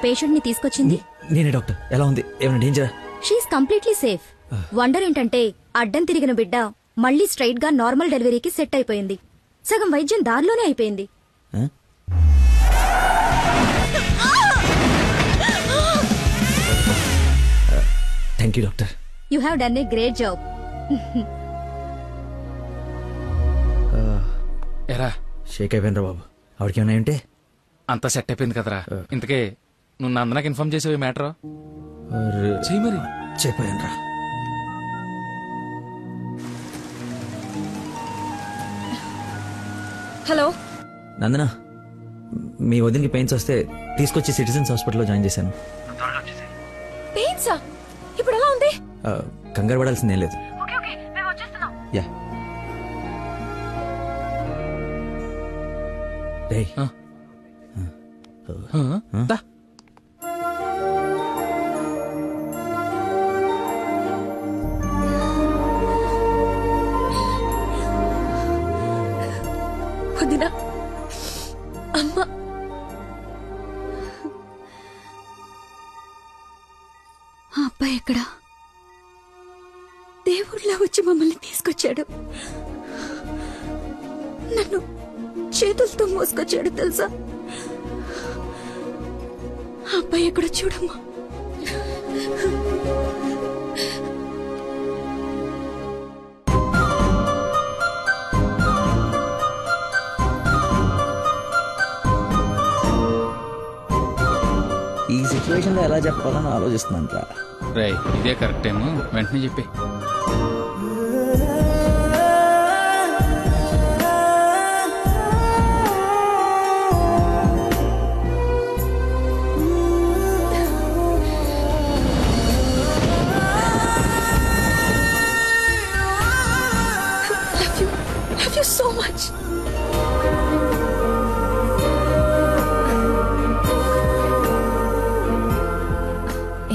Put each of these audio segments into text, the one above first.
Patient ని తీసుకొచ్చింది? నేనే డాక్టర్. ఎలా ఉంది? ఏమైనా డేంజరా? She is completely safe. వండర్ ఏంటంటే అడ్డం తిరిగిన బిడ్డ మళ్ళీ స్ట్రైట్ గా నార్మల్ డెలివరీకి సెట్ అయిపోయింది. సగం వైద్యం దారిలోనే అయిపోయింది. Thank you doctor. You have done a great job. ఎరా షేక్ అయిపోయినరా బాబు. ఆవిడకి ఏమైనా ఉంటే అంతా సెట్ అయిపోయింది కదరా. ఇంతకే నువ్వు నందనకి ఇన్ఫార్మ్ చేసావు ఈ మ్యాటర్? చెయ్యి మరి. చెప్పానురా. హలో నందన, మీ వదినకి పెయిన్స్ వస్తే తీసుకొచ్చి సిటిజన్స్ హాస్పిటల్లో జాయిన్ చేశాను. పెయిన్సా? ఇప్పుడు ఎలా ఉంది? కంగారు పడాల్సిందేం లేదు. యా. రేయ్, వదినా, అమ్మ, ఆ అబ్బాయి ఎక్కడా? దేవుళ్ళ వచ్చి మమ్మల్ని తీసుకొచ్చాడు. నన్ను చేతులతో మోసుకొచ్చాడు తెలుసా? ఆ అబ్బాయి ఎక్కడ చూడమ్మా. ఈ సిచ్యువేషన్ లో ఎలా చెప్పాలని ఆలోచిస్తున్నాను. రేయ్, ఇదే కరెక్ట్ టైం, వెంటనే చెప్పి. love you so much.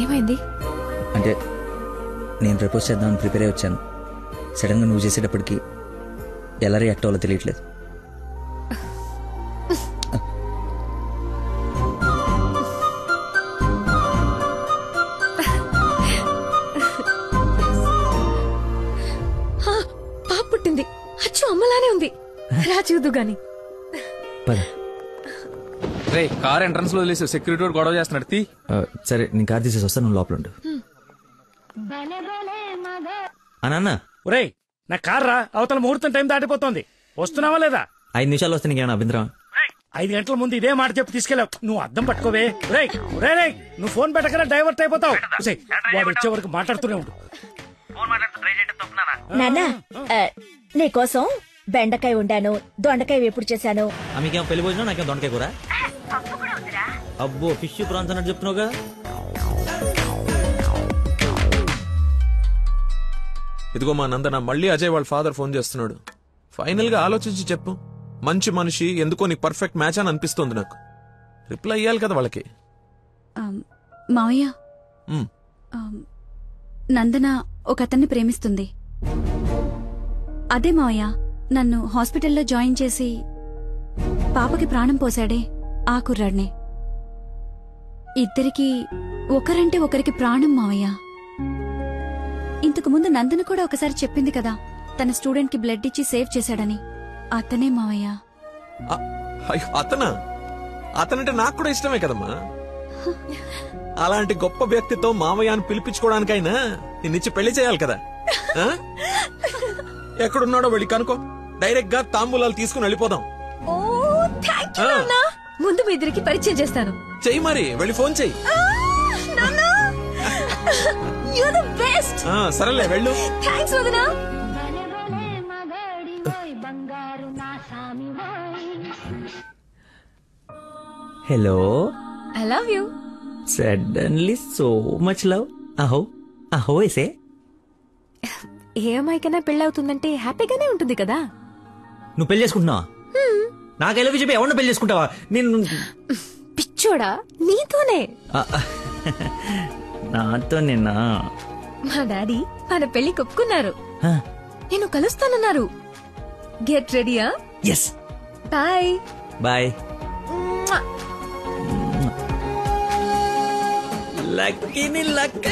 ఏమైంది? అంటే నేను ప్రపోజ్ చేద్దామని ప్రిపేర్ అయి వచ్చాను. సడన్ గా నువ్వు చేసేటప్పటికి ఎలా రియాక్ట్ అవ్వాలో తెలియట్లేదు. పాప పుట్టింది. అచ్చు అమ్మలానే ఉంది. రా చూదు గాని. రే, కార్ ఎంట్రన్స్ లో వదిలేసి సెక్యూరిటీ వాడు గొడవ చేస్తున్నాడు. తీ. సరే, నేను కార్ తీసేసి వస్తాను, నువ్వు లోపల ఉండు. అన్న, ఒరేయ్, నా కార్ రా, అవతల ముహూర్తం టైం దాటిపోతుంది. వస్తున్నావా లేదా? 5 నిమిషాలు వస్తే నీకేమైనా అభ్యంతరం? 5 గంటల ముందు ఇదే మాట చెప్పి తీసుకెళ్ళావు. నువ్వు అద్దం పట్టుకోవే. రేయ్ రేయ్, నువ్వు ఫోన్ పెట్టకనే డైవర్ట్ అయిపోతావు. వాడు వచ్చే వరకు మాట్లాడుతూనే ఉండు. నాన్నా, నీకోసం బెండకాయ వండాను, దొండకాయ వేపుడు చేశాను. మీకేమో పెళ్లి భోజనం, నాకేం దొండకాయ కూర. అబ్బో, ఫిష్ ప్రాన్స్ అన్నట్టు చెప్తున్నావుగా. ఇదిగో మా నందన, మళ్ళీ అజయ్ వాళ్ళ ఫాదర్ ఫోన్ చేస్తున్నాడు. ఫైనల్ గా ఆలోచించి చెప్పు. మంచి మనిషి, ఎందుకో నీకు పర్ఫెక్ట్ మ్యాచ్ అని అనిపిస్తుంది నాకు. రిప్లై ఇయ్యాలి కదా వాళ్ళకి. మావయ్య, నందన ఒక అతన్ని ప్రేమిస్తుంది. అదే మావయ్య, నన్ను హాస్పిటల్లో జాయిన్ చేసి పాపకి ప్రాణం పోశాడే ఆ కుర్రాడినే. ఇద్దరికి ఒకరంటే ఒకరికి ప్రాణం మావయ్య. ఇంతకు ముందు నందన కూడా ఒకసారి చెప్పింది కదా, తన స్టూడెంట్ కి బ్లడ్ ఇచ్చి సేవ్ చేశాడని. అతనే మావయ్య. అతనంటే నాకు కూడా ఇష్టమే కదమ్మా. అలాంటి గొప్ప వ్యక్తితో మావయ్య అని పిలిపించుకోవడానికైనా నిన్నిచ్చి పెళ్లి చేయాలి కదా. ఎక్కడున్నాడో వెళ్ళి కనుకో. డైరెక్ట్ గా తాంబూలాలు తీసుకుని వెళ్ళిపోదాం. ముందు మీ ఇద్దరికి పరిచయం చేస్తాను. చెయ్యి మరి, వెళ్ళి ఫోన్ చెయ్యి. సరేలే, వెళ్ళు. థ్యాంక్స్ వదినా. Hello, I love you. Suddenly so much love. అహో అహో ఏసే. ఏ అమ్మాయికైనా పెళ్ళవుతుందంటే హ్యాపీగానే ఉంటుంది కదా. నువ్వు పెళ్లి చేసుకుంటున్నావా? నాకు ఎలా చెప్పి ఎవరిని పెళ్లి చేసుకుంటావా? నేను పిచ్చోడా, నీతోనే. నాతో నిన్నా? మా డాడీ మన పెళ్లి ఒప్పుకున్నారు. నేను కలుస్తానన్నారు. గెట్ రెడీయా? ఎస్. Bye bye. లక్కీని లక్క.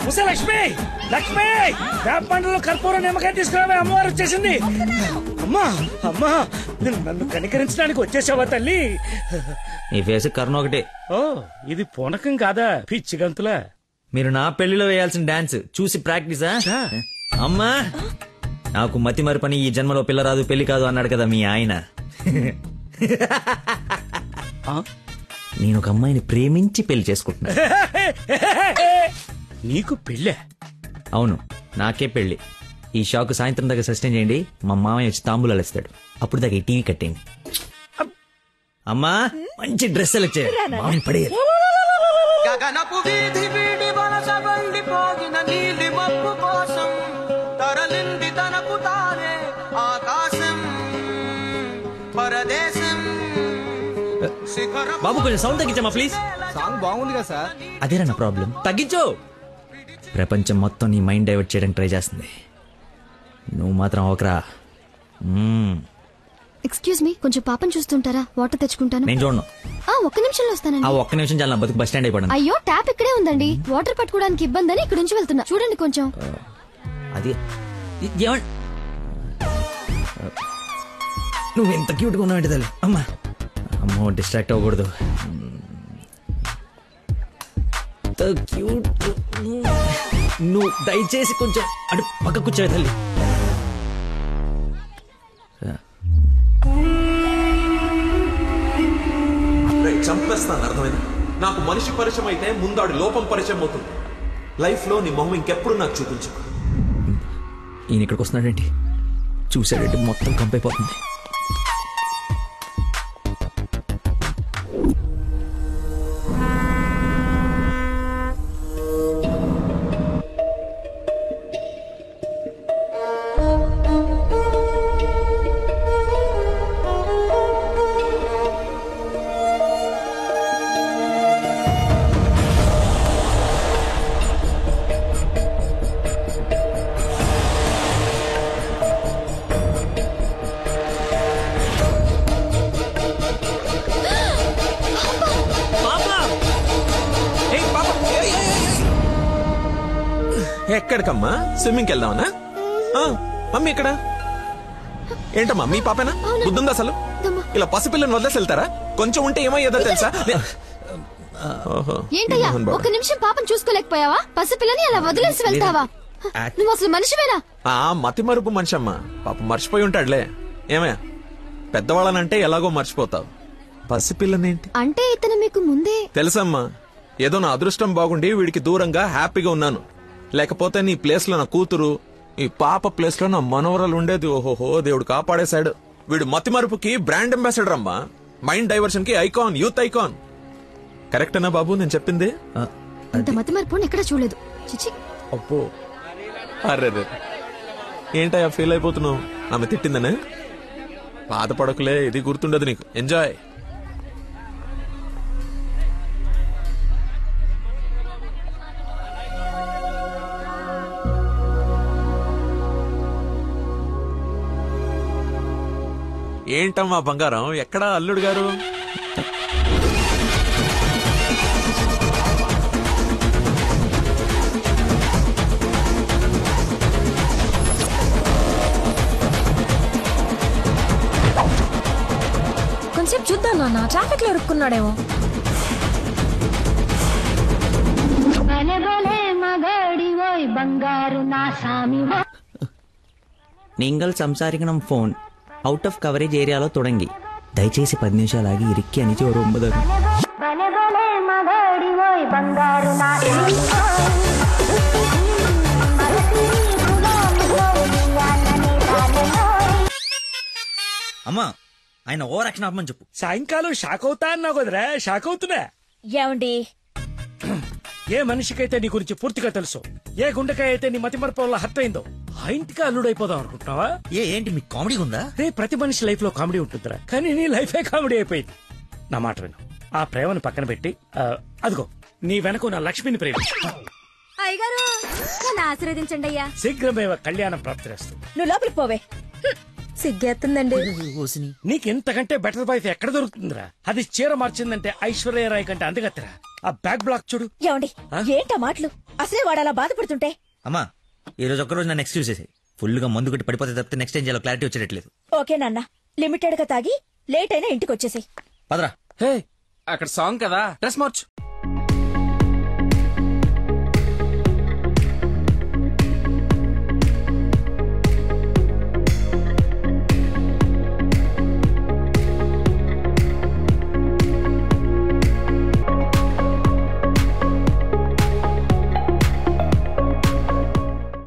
ముసే లక్ష్మి, లక్ష్మి, వేప పండ్లలో కర్పూరం నిమ్మకాయ తీసుకురావే, అమ్మవారు వచ్చేసింది. అమ్మా అమ్మా, నన్ను కనికరించడానికి వచ్చేసావా తల్లి? నీ ఫేస్ కరుణ ఒకటే. ఓ, ఇది పూనకం కాదా, పిచ్చి గంతులా? మీరు నా పెళ్లిలో వేయాల్సిన డాన్స్ చూసి ప్రాక్టీసా? అమ్మా, నాకు మతి మరి పని, ఈ జన్మలో పిల్ల రాదు పెళ్లి కాదు అన్నాడు కదా మీ ఆయన. నేను ఒక అమ్మాయిని ప్రేమించి పెళ్లి చేసుకుంటున్నా. నీకు పెళ్ళే? అవును, నాకే పెళ్లి. ఈ షాక్ సాయంత్రం దాకా సస్టైన్ చేయండి, మా మామయ్య వచ్చి తాంబూలాలు ఇస్తాడు. అప్పుడు దాకా ఈ టీవీ కట్టేయండి. అమ్మా, మంచి డ్రెస్ సెలెక్ట్ చేయాలి, మామయ్యని పడేయాలి. గగనపు వీధి వీడి వలస వండిపోగిన నీలి మబ్బు కోసం తరలింది తనకు తానే ఆకాశం పరదేశం. బాబు కొంచెం సౌండ్ తగ్గించమ్మా ప్లీజ్. సాంగ్ బాగుంది కదా సార్. అదేరా నా ప్రాబ్లం, తగ్గించు. ప్రపంచం మొత్తం నీ మైండ్ డైవర్ట్ చేయడానికి ట్రై చేస్తుంది, నువ్వు మాత్రం ఒకరా. ఎక్స్క్యూజ్ మీ, కొంచెం పాపం చూస్తుంటారా? వాటర్ తెచ్చుకుంటాను. నేను చూడను. ఒక్క నిమిషంలో వస్తానండి. ఆ ఒక్క నిమిషం చాలా, నా బతుకు బస్ స్టాండ్ అయిపోయాను. అయ్యో, ట్యాప్ ఇక్కడే ఉందండి. వాటర్ పట్టుకోవడానికి ఇబ్బంది అని ఇక్కడ నుంచి వెళ్తున్నా. చూడండి కొంచెం. అది నువ్వు ఎంత క్యూట్ గా ఉన్నావు తల్లి. అమ్మా అమ్మో, డిస్ట్రాక్ట్ అవ్వకూడదు. క్యూట్. నువ్వు దయచేసి కొంచెం అటు పక్క కూర్చోవే తల్లి. చంపేస్తాను, అర్థమైంది? నాకు మనిషి పరిచయం అయితే ముందాడి లోపం పరిచయం అవుతుంది. లైఫ్ లో నీ మొహం ఇంకెప్పుడు నాకు చూపించు. ఈయన ఇక్కడికి వస్తున్నాడేంటి? చూసాడంటే మొత్తం కంపైపోతుంది. ఎక్కడికమ్మా? స్విమ్మింగ్కి వెళ్దామనా? మమ్మీ ఇక్కడ ఏంటమ్మా, మీ పాపేనా? బుద్ధుందా అసలు? ఇలా పసిపిల్లని వదిలేసి వెళ్తారా? కొంచెం ఉంటే ఏమయ్యేదో తెలుసా? ఏంటయ్యా, ఒక నిమిషం పాపం చూసుకోలేకపోయావా? పసిపిల్లని అలా వదిలేసి వెళ్తావా? నువ్వు అసలు మనిషివేనా? మతి మరుపు మనిషి అమ్మా, పాప మర్చిపోయి ఉంటాడులే. ఏమయ్యా, పెద్దవాళ్ళనంటే ఎలాగో మర్చిపోతావు, పసిపిల్లనేంటి? అంటే ఇతను మీకు ముందే తెలుసమ్మా. ఏదో నా అదృష్టం బాగుండి వీడికి దూరంగా హ్యాపీగా ఉన్నాను. లేకపోతే నీ ప్లేస్ లో నా కూతురు, ఈ పాప ప్లేస్ లో నా మనవరాలు ఉండేది. ఓహోహో, దేవుడు కాపాడేశాడు. వీడు మతి మరుపుకి బ్రాండ్ అంబాసిడర్ అమ్మా, మైండ్ డైవర్షన్ కి ఐకాన్, యూత్ ఐకాన్. కరెక్టేనా బాబు నేను చెప్పింది? ఇంత మతి మరుపు ఎక్కడ చూడలేదు. చిచి. అబ్బో, అర్రే, ఏంటయ్యా ఫీల్ అయిపోతున్నావు? ఆమె తిట్టిందనే? బాధపడకులే, ఇది గుర్తుండదు నీకు. ఎంజాయ్. ఏంటమ్మా బంగారం, ఎక్కడా అల్లుడు గారు? కొంచెం చూద్దాం నాన్న, ట్రాఫిక్ లో ఇరుక్కున్నాడేమో. നിങ്ങൾ സംസാരിക്കണം ഫോൺ ഔട്ട് ഓഫ് കവറേജ് ഏരിയയിലോ തുടങ്ങി దయచేసి 10 నిమిషాలు ఆగి ఇరిక్కి అని ఒక 9. అమ్మా, ఆయన ఓవర్ యాక్షన్ ఆపమని చెప్పు. సాయంకాలం షాక్ అవుతా అన్నావు కదరా, షాక్ అవుతున్నా. ఏమండి, ఏ మనిషికైతే నీ గురించి పూర్తిగా తెలుసు, ఏ గుండెకాయ అయితే నీ మతిమరపు వల్ల హర్ట్ అయిందో, ఆ ఇంటికి అల్లుడైపోదాం అనుకుంటున్నావా? ఏంటి మీకు కామెడీ ఉందా? రే, ప్రతి మనిషి లైఫ్ లో కామెడీ ఉంటుందిరా, కానీ నీ లైఫే కామెడీ అయిపోయింది. నా మాట విను, ఆ ప్రేమను పక్కన పెట్టి అదిగో నీ వెనక నా లక్ష్మిని ప్రేమించు. అయ్యగారు, నన్ను ఆశీర్వదించండి అయ్యా. శీఘ్రమేవ కళ్యాణం ప్రాప్తిరేస్తుంది. నువ్వు లోపలికి పోవే. సిగ్గేస్తుందండి. నీకింతకంటే బెటర్ వైఫ్ ఎక్కడ దొరుకుతుందిరా? అది చీర మార్చిందంటే ఐశ్వర్య రాయ్ కంటే అందుగత్తరా. ఆ బ్యాక్ బ్లాక్ చూడు. ఏమండి ఏంటా మాటలు? అసలే వాడు అలా బాధపడుతుంటే. అమ్మా ఈ రోజు ఒక్కరోజు నన్ను ఎక్స్క్యూజ్ చేసేయి. ఫుల్ గా మందు కొట్టి పడిపోతే తప్పితే నెక్స్ట్ టైం చేయాలో క్లారిటీ వచ్చేటట్లేదు. ఓకే నాన్న, లిమిటెడ్ గా తాగి లేట్ అయినా ఇంటికి వచ్చేసాయి. పదరా. హే అక్కడ సాంగ్ కదా, డ్రెస్ మార్చు.